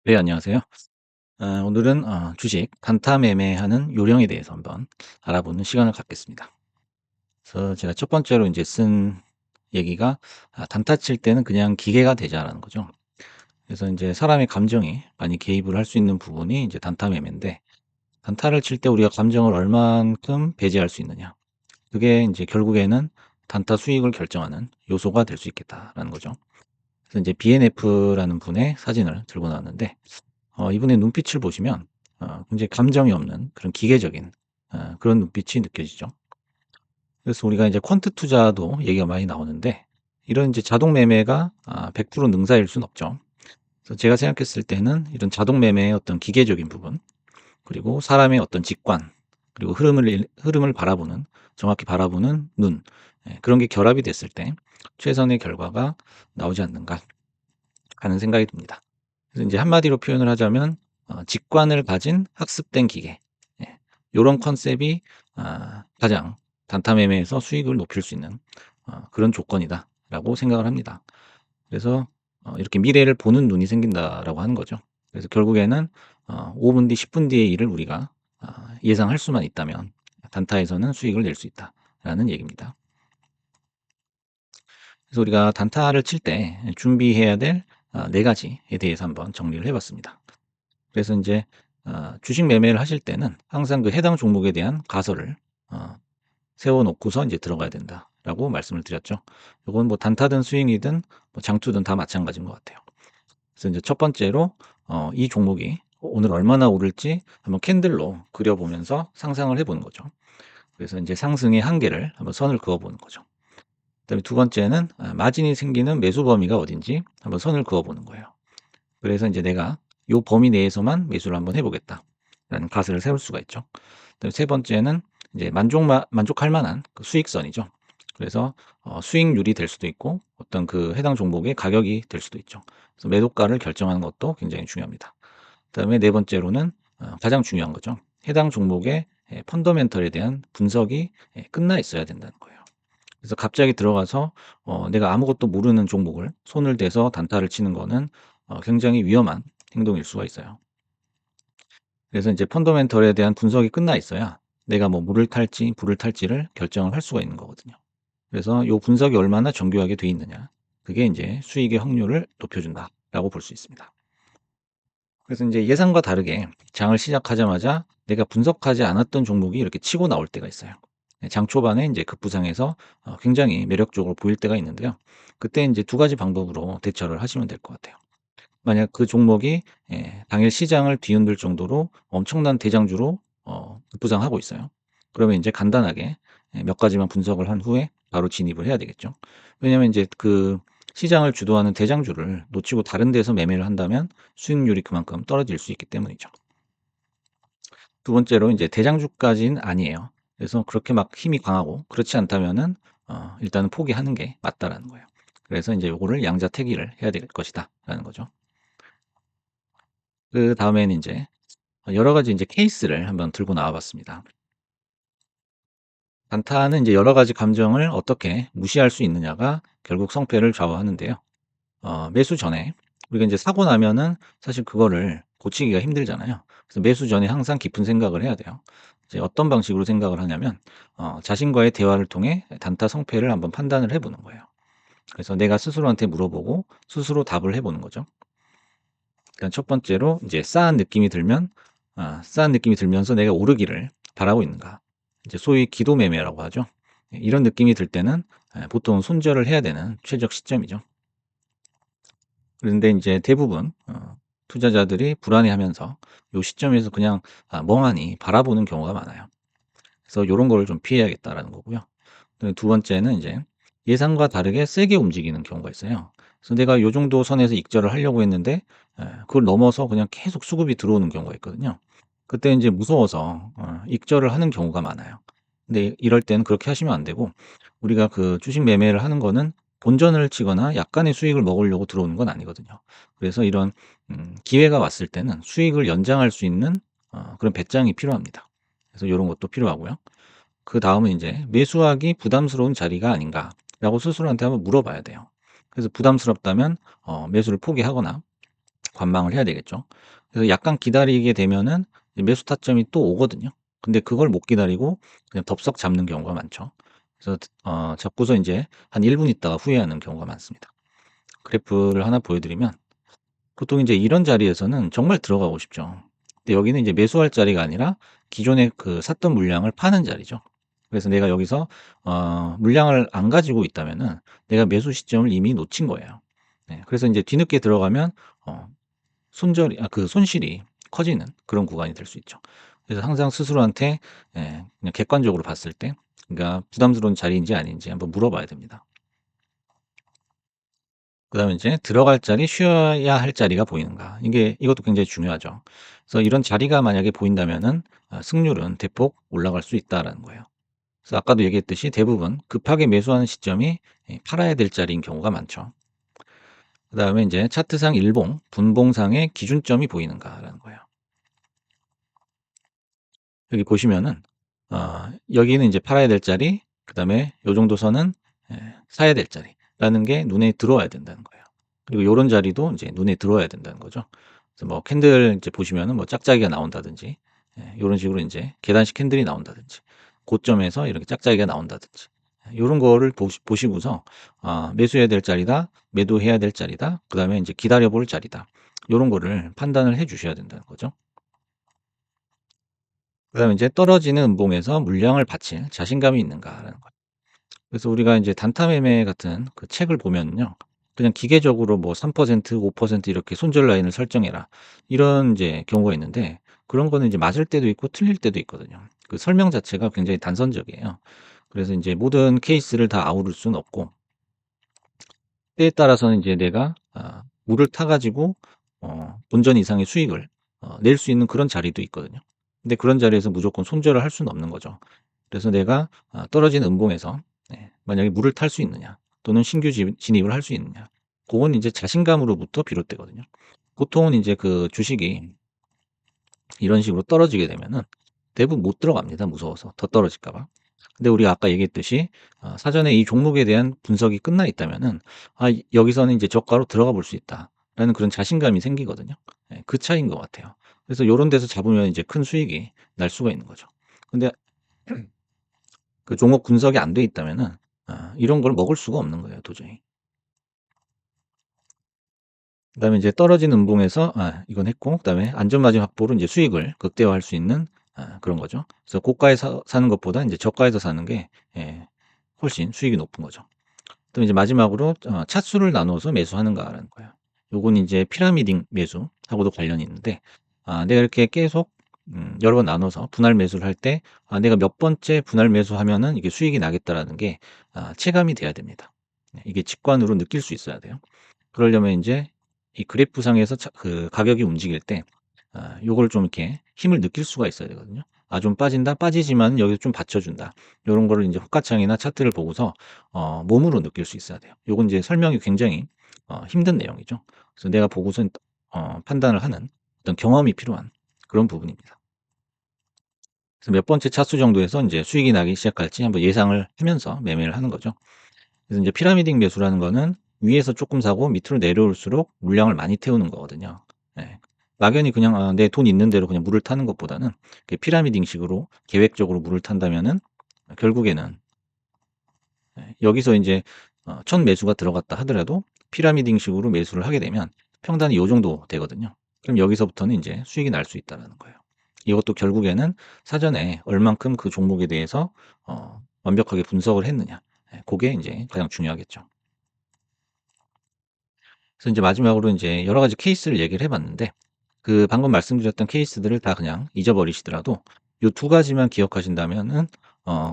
네, 안녕하세요. 오늘은 주식 단타 매매하는 요령에 대해서 한번 알아보는 시간을 갖겠습니다. 그래서 제가 첫 번째로 이제 쓴 얘기가 단타 칠 때는 그냥 기계가 되자.'라는 거죠. 그래서 이제 사람의 감정이 많이 개입을 할 수 있는 부분이 이제 단타 매매인데, 단타를 칠 때 우리가 감정을 얼만큼 배제할 수 있느냐, 그게 이제 결국에는 단타 수익을 결정하는 요소가 될 수 있겠다라는 거죠. 그래서 이제 BNF라는 분의 사진을 들고 나왔는데, 이분의 눈빛을 보시면 굉장히 감정이 없는 그런 기계적인 그런 눈빛이 느껴지죠. 그래서 우리가 이제 퀀트 투자도 얘기가 많이 나오는데, 이런 이제 자동 매매가 100% 능사일 수는 없죠. 그래서 제가 생각했을 때는 이런 자동 매매의 어떤 기계적인 부분, 그리고 사람의 어떤 직관, 그리고 흐름을 바라보는, 정확히 바라보는 눈, 그런 게 결합이 됐을 때 최선의 결과가 나오지 않는가 하는 생각이 듭니다. 그래서 인제 한마디로 표현을 하자면 직관을 가진 학습된 기계, 예, 요런 컨셉이 가장 단타 매매에서 수익을 높일 수 있는 그런 조건이다라고 생각을 합니다. 그래서 이렇게 '미래를 보는 눈이 생긴다.'라고 하는 거죠. 그래서 결국에는 5분 뒤, 10분 뒤의 일을 우리가 예상할 수만 있다면 '단타에서는 수익을 낼 수 있다.'라는 얘기입니다. 그래서 우리가 단타를 칠 때 준비해야 될 4 가지에 대해서 한번 정리를 해 봤습니다. 그래서 인제 주식 매매를 하실 때는 항상 그 해당 종목에 대한 가설을 어 세워 놓고서 인제 들어가야 된다라고 말씀을 드렸죠. 요건 뭐 단타든 스윙이든 뭐 장투든 다 마찬가지인 것 같아요. 그래서 인제 첫 번째로 이 종목이 오늘 얼마나 오를지 한번 캔들로 그려 보면서 상상을 해 보는 거죠. 그래서 인제 상승의 한계를 한번 선을 그어 보는 거죠. 그다음에 두 번째는 마진이 생기는 매수 범위가 어딘지 한번 선을 그어 보는 거예요. 그래서 인제 '내가 요 범위 내에서만 매수를 한번 해 보겠다.'라는 가설을 세울 수가 있죠. 그다음에 세 번째는 이제 만족할 만한 그 수익선이죠. 그래서 수익률이 될 수도 있고 어떤 그 해당 종목의 가격이 될 수도 있죠. 그래서 매도가를 결정하는 것도 굉장히 중요합니다. 그다음에 네 번째로는 가장 중요한 거죠. 해당 종목의 펀더멘털에 대한 분석이 끝나 있어야 된다는 거예요. 그래서 갑자기 들어가서 내가 아무것도 모르는 종목을 손을 대서 단타를 치는 거는 굉장히 위험한 행동일 수가 있어요. 그래서 인제 펀더멘털에 대한 분석이 끝나 있어야 내가 뭐 물을 탈지 불을 탈지를 결정을 할 수가 있는 거거든요. 그래서 요 분석이 얼마나 정교하게 돼 있느냐, 그게 인제 수익의 확률을 높여준다라고 볼 수 있습니다. 그래서 인제 예상과 다르게 장을 시작하자마자 내가 분석하지 않았던 종목이 이렇게 치고 나올 때가 있어요. 장 초반에 인제 급부상해서 굉장히 매력적으로 보일 때가 있는데요. 그때 인제 두 가지 방법으로 대처를 하시면 될 것 같아요. 만약 그 종목이 당일 시장을 뒤흔들 정도로 엄청난 대장주로 급부상하고 있어요. 그러면 인제 간단하게 몇 가지만 분석을 한 후에 바로 진입을 해야 되겠죠. 왜냐하면 인제 그 시장을 주도하는 대장주를 놓치고 다른 데서 매매를 한다면 수익률이 그만큼 떨어질 수 있기 때문이죠. 두 번째로 인제 대장주까지는 아니에요. 그래서 그렇게 막 힘이 강하고 그렇지 않다면은 일단은 포기하는 게 맞다라는 거예요. 그래서 인제 요거를 양자택일을 해야 될 것이다라는 거죠. 그다음에는 인제 여러 가지 인제 케이스를 한번 들고 나와 봤습니다. 단타는 인제 여러 가지 감정을 어떻게 무시할 수 있느냐가 결국 성패를 좌우하는데요. 매수 전에 우리가 인제 사고 나면은 사실 그거를 고치기가 힘들잖아요. 그래서 매수 전에 항상 깊은 생각을 해야 돼요. 이제 어떤 방식으로 생각을 하냐면 자신과의 대화를 통해 단타 성패를 한번 판단을 해 보는 거예요. 그래서 내가 스스로한테 물어보고 스스로 답을 해 보는 거죠. 그러니까 첫 번째로 인제 싸한 느낌이 들면서 내가 오르기를 바라고 있는가. 이제 소위 기도 매매라고 하죠. 이런 느낌이 들 때는 보통 손절을 해야 되는 최적 시점이죠. 그런데 인제 대부분 투자자들이 불안해하면서 요 시점에서 그냥 멍하니 바라보는 경우가 많아요. 그래서 요런 거를 좀 피해야겠다라는 거고요. 두 번째는 이제 예상과 다르게 세게 움직이는 경우가 있어요. 그래서 내가 요 정도 선에서 익절을 하려고 했는데 그걸 넘어서 그냥 계속 수급이 들어오는 경우가 있거든요. 그때 인제 무서워서 익절을 하는 경우가 많아요. 근데 이럴 때는 그렇게 하시면 안 되고, 우리가 그 주식 매매를 하는 거는 본전을 치거나 약간의 수익을 먹으려고 들어오는 건 아니거든요. 그래서 이런 기회가 왔을 때는 수익을 연장할 수 있는 그런 배짱이 필요합니다. 그래서 요런 것도 필요하고요. 그다음은 인제 '매수하기 부담스러운 자리가 아닌가.'라고 스스로한테 한번 물어봐야 돼요. 그래서 부담스럽다면 매수를 포기하거나, 관망을 해야 되겠죠. 그래서 약간 기다리게 되면은 이제 매수 타점이 또 오거든요. 근데 그걸 못 기다리고 그냥 덥석 잡는 경우가 많죠. 그래서 잡고서 인제 한 1분 있다가 후회하는 경우가 많습니다. 그래프를 하나 보여드리면 보통 인제 이런 자리에서는 정말 들어가고 싶죠. 근데 여기는 이제 매수할 자리가 아니라 기존에 그 샀던 물량을 파는 자리죠. 그래서 내가 여기서 물량을 안 가지고 있다면은 내가 매수 시점을 이미 놓친 거예요. 네. 그래서 인제 뒤늦게 들어가면 어 손절이 그 손실이 커지는 그런 구간이 될 수 있죠. 그래서 항상 스스로한테 그냥 객관적으로 봤을 때 그러니까 부담스러운 자리인지 아닌지 한번 물어봐야 됩니다. 그다음에 인제 들어갈 자리, 쉬어야 할 자리가 보이는가. 이것도 굉장히 중요하죠. 그래서 이런 자리가 만약에 보인다면은 승률은 대폭 올라갈 수 있다라는 거예요. 그래서 아까도 얘기했듯이 대부분 급하게 매수하는 시점이 팔아야 될 자리인 경우가 많죠. 그다음에 인제 차트상 일봉, 분봉상의 기준점이 보이는가라는 거예요. 여기 보시면은 여기는 인제 팔아야 될 자리, 그다음에 요 정도 선은 사야 될 자리라는 게 눈에 들어와야 된다는 거예요. 그리고 요런 자리도 인제 눈에 들어와야 된다는 거죠. 그래서 뭐 캔들 이제 보시면은 뭐 짝짝이가 나온다든지 요런 식으로 인제 계단식 캔들이 나온다든지 고점에서 이렇게 짝짝이가 나온다든지 요런 거를 보시고서 '매수해야 될 자리다. 매도해야 될 자리다. 그다음에 인제 기다려 볼 자리다.' 요런 거를 판단을 해 주셔야 된다는 거죠. 그다음에 인제 떨어지는 음봉에서 물량을 받칠 자신감이 있는가라는 거예요. 그래서 우리가 인제 단타 매매 같은 그 책을 보면은요. 그냥 기계적으로 뭐 3% 5% 이렇게 손절 라인을 설정해라. 이런 인제 경우가 있는데 그런 거는 이제 맞을 때도 있고 틀릴 때도 있거든요. 그 설명 자체가 굉장히 단선적이에요. 그래서 인제 모든 케이스를 다 아우를 수는 없고 때에 따라서는 인제 내가 물을 타 가지고 본전 이상의 수익을 낼 수 있는 그런 자리도 있거든요. 근데 그런 자리에서 무조건 손절을 할 수는 없는 거죠. 그래서 내가 떨어진 음봉에서 만약에 물을 탈 수 있느냐 또는 신규 진입을 할 수 있느냐 고건 인제 자신감으로부터 비롯되거든요. 보통은 인제 그 주식이 이런 식으로 떨어지게 되면은 대부분 못 들어갑니다, 무서워서 더 떨어질까 봐. 근데 우리가 아까 얘기했듯이 사전에 이 종목에 대한 분석이 끝나 있다면은 '아 여기서는 이제 저가로 들어가 볼 수 있다.'라는 그런 자신감이 생기거든요. 그 차이인 것 같아요. 그래서 요런 데서 잡으면 이제 큰 수익이 날 수가 있는 거죠. 근데 그 종목 분석이 안 돼 있다면은 이런 걸 먹을 수가 없는 거예요, 도저히. 그다음에 이제 떨어진 음봉에서 이건 했고 그다음에 안전마진 확보로 인제 수익을 극대화할 수 있는 그런 거죠. 그래서 고가에 사는 것보다 인제 저가에서 사는 게 훨씬 수익이 높은 거죠. 또 이제 마지막으로 차수를 나눠서 매수하는가라는 거예요. 요건 인제 피라미딩 매수하고도 관련이 있는데 내가 이렇게 계속 여러 번 나눠서 분할 매수를 할 때 '내가 몇 번째 분할 매수하면은 이게 수익이 나겠다.'라는 게 체감이 돼야 됩니다. 이게 직관으로 느낄 수 있어야 돼요. 그러려면 인제 이 그래프상에서 그 가격이 움직일 때 요걸 좀 이렇게 힘을 느낄 수가 있어야 되거든요. '아 좀 빠진다. 빠지지만은 여기서 좀 받쳐준다.' 요런 거를 인제 호가창이나 차트를 보고서 몸으로 느낄 수 있어야 돼요. 요건 이제 설명이 굉장히 힘든 내용이죠. 그래서 내가 보고선 판단을 하는 어떤 경험이 필요한 그런 부분입니다. 그래서 몇 번째 차수 정도에서 인제 수익이 나기 시작할지 한번 예상을 하면서 매매를 하는 거죠. 그래서 인제 피라미딩 매수라는 거는 위에서 쪼끔 사고 밑으로 내려올수록 물량을 많이 태우는 거거든요. 예. 막연히 그냥 내 돈 있는 대로 그냥 물을 타는 것보다는 그 피라미딩식으로 계획적으로 물을 탄다면은 결국에는 여기서 인제 첫 매수가 들어갔다 하더라도 피라미딩식으로 매수를 하게 되면 평단이 요 정도 되거든요. 그럼 여기서부터는 인제 수익이 날 수 있다라는 거예요. 이것도 결국에는 사전에 얼만큼 그 종목에 대해서 완벽하게 분석을 했느냐. 고게 인제 가장 중요하겠죠. 그래서 인제 마지막으로 인제 여러 가지 케이스를 얘기를 해 봤는데 그 방금 말씀드렸던 케이스들을 다 그냥 잊어버리시더라도 요 두 가지만 기억하신다면은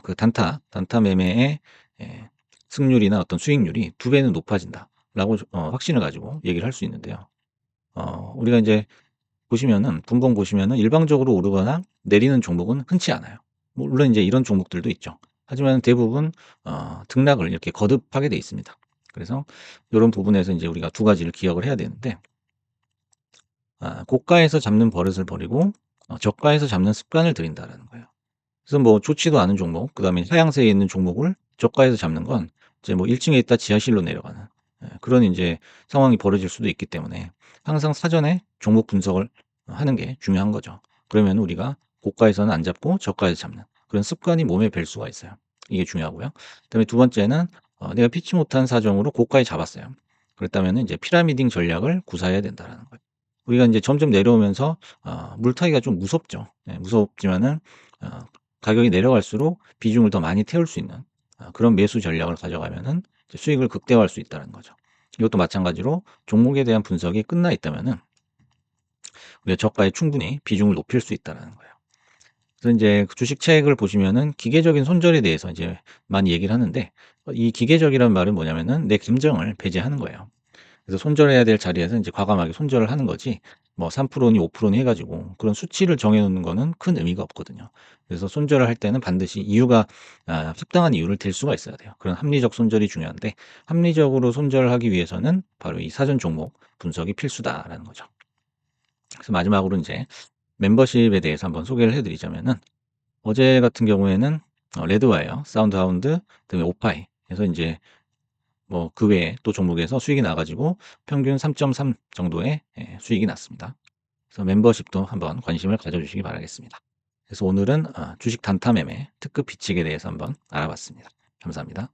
그 단타 매매의 예 승률이나 어떤 수익률이 두 배는 높아진다라고 확신을 가지고 얘기를 할 수 있는데요. 우리가 인제 보시면은 분봉 보시면은 일방적으로 오르거나 내리는 종목은 흔치 않아요. 물론 인제 이런 종목들도 있죠. 하지만 대부분 등락을 이렇게 거듭하게 돼 있습니다. 그래서 요런 부분에서 인제 우리가 두 가지를 기억을 해야 되는데 고가에서 잡는 버릇을 버리고 저가에서 잡는 습관을 들인다라는 거예요. 그래서 뭐 좋지도 않은 종목 그다음에 하향세에 있는 종목을 저가에서 잡는 건 이제 뭐 1 층에 있다 지하실로 내려가는 그런 인제 상황이 벌어질 수도 있기 때문에 항상 사전에 종목 분석을 하는 게 중요한 거죠. 그러면 우리가 고가에서는 안 잡고 저가에서 잡는 그런 습관이 몸에 뵐 수가 있어요. 이게 중요하고요. 그다음에 두 번째는 내가 피치 못한 사정으로 고가에 잡았어요. 그렇다면은 이제 피라미딩 전략을 구사해야 된다라는 거예요. 우리가 인제 점점 내려오면서 물타기가 좀 무섭죠. 예, 무섭지만은 어 가격이 내려갈수록 비중을 더 많이 태울 수 있는 그런 매수 전략을 가져가면은 이제 수익을 극대화할 수 있다는 거죠. 이것도 마찬가지로 종목에 대한 분석이 끝나 있다면은 우리가 저가에 충분히 비중을 높일 수 있다라는 거예요. 그래서 인제 그 주식 책을 보시면은 기계적인 손절에 대해서 이제 많이 얘기를 하는데 이 기계적이라는 말은 뭐냐면은 내 감정을 배제하는 거예요. 그래서 손절해야 될 자리에서 인제 과감하게 손절을 하는 거지 뭐 3%니 5%니 해 가지고 그런 수치를 정해 놓는 거는 큰 의미가 없거든요. 그래서 손절을 할 때는 반드시 이유가 합당한 이유를 댈 수가 있어야 돼요. 그런 합리적 손절이 중요한데 합리적으로 손절하기 위해서는 바로 이 사전 종목 분석이 필수다라는 거죠. 그래서 마지막으로 인제 멤버십에 대해서 한번 소개를 해 드리자면은 어제 같은 경우에는 레드와이어, 사운드하운드 그다음에 오파이 해서 인제 뭐 그 외에 또 종목에서 수익이 나 가지고 평균 3.3 정도의 수익이 났습니다. 그래서 멤버십도 한번 관심을 가져 주시기 바라겠습니다. 그래서 오늘은 주식 단타 매매 특급 비칙에 대해서 한번 알아봤습니다. 감사합니다.